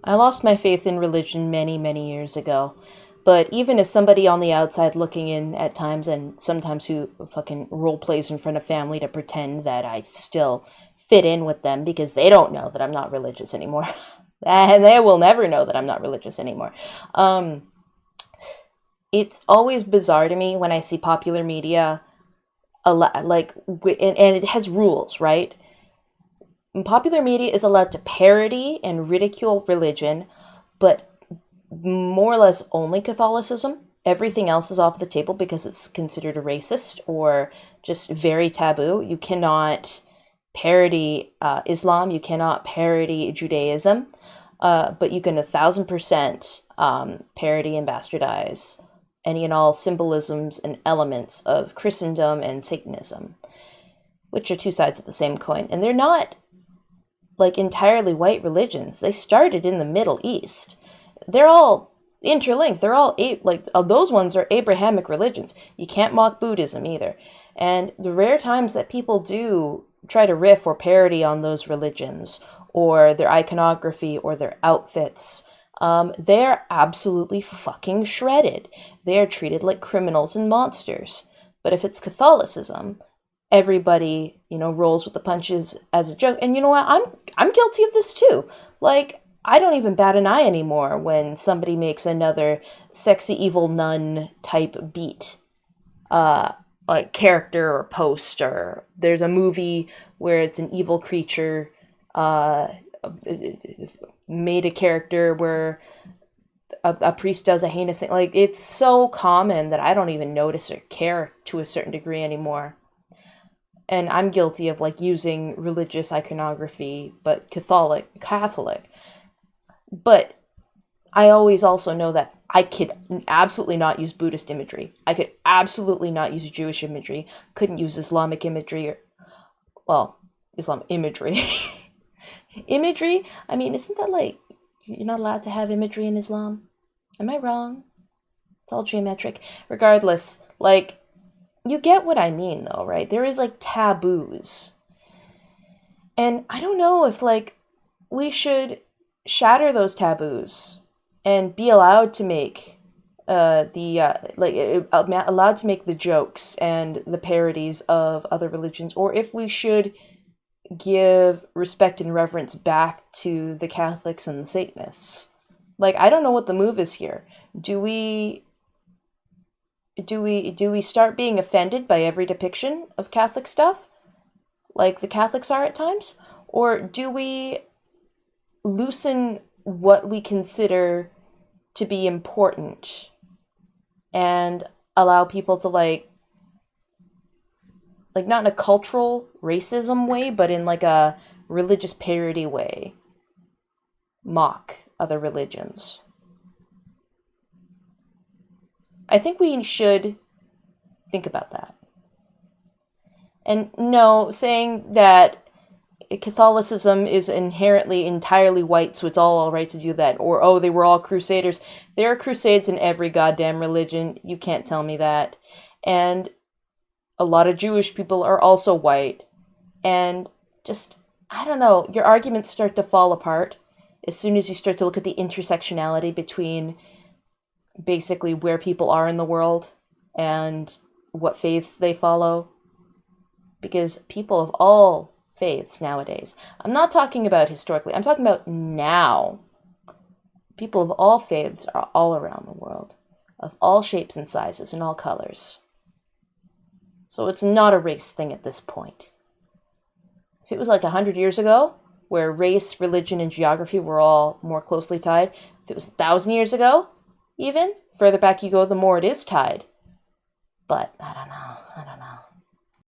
I lost my faith in religion many, many years ago. But even as somebody on the outside looking in at times, and sometimes who fucking role plays in front of family to pretend that I still fit in with them because they don't know that I'm not religious anymore. And they will never know that I'm not religious anymore. Um, it's always bizarre to me when I see popular media, and it has rules, right? Popular media is allowed to parody and ridicule religion, but more or less only Catholicism. Everything else is off the table because it's considered a racist or just very taboo. You cannot parody Islam, you cannot parody Judaism, but you can 1,000% parody and bastardize any and all symbolisms and elements of Christendom and Satanism, which are two sides of the same coin. And they're not like entirely white religions. They started in the Middle East. They're all interlinked. They're all those ones are Abrahamic religions. You can't mock Buddhism either. And the rare times that people do try to riff or parody on those religions or their iconography or their outfits, they're absolutely fucking shredded. They are treated like criminals and monsters. But if it's Catholicism, everybody, rolls with the punches as a joke. And you know what? I'm guilty of this too. Like, I don't even bat an eye anymore when somebody makes another sexy evil nun type beat, like character or post, or there's a movie where it's an evil creature, made a character where a priest does a heinous thing. Like, it's so common that I don't even notice or care to a certain degree anymore. And I'm guilty of like using religious iconography, but Catholic. But I always also know that I could absolutely not use Buddhist imagery. I could absolutely not use Jewish imagery. Couldn't use Islamic imagery. Islam imagery. Imagery? I mean, isn't that like, you're not allowed to have imagery in Islam? Am I wrong? It's all geometric. Regardless, like, you get what I mean though, right? There is like taboos. And I don't know if like we should shatter those taboos and be allowed to make allowed to make the jokes and the parodies of other religions, or if we should give respect and reverence back to the Catholics and the Satanists. Like, I don't know what the move is here. Do we start being offended by every depiction of Catholic stuff, like the Catholics are at times? Or do we loosen what we consider to be important and allow people to like not in a cultural racism way, but in like a religious parody way, mock other religions? I think we should think about that. And no, saying that Catholicism is inherently entirely white, so it's all right to do that, or oh, they were all crusaders. There are crusades in every goddamn religion. You can't tell me that. And a lot of Jewish people are also white. And just, I don't know, your arguments start to fall apart as soon as you start to look at the intersectionality between basically where people are in the world and what faiths they follow. Because people of all faiths nowadays, I'm not talking about historically, I'm talking about now. People of all faiths are all around the world, of all shapes and sizes and all colors. So it's not a race thing at this point. If it was like 100 years ago, where race, religion, and geography were all more closely tied, if it was 1,000 years ago, even further back you go, the more it is tied. But I don't know.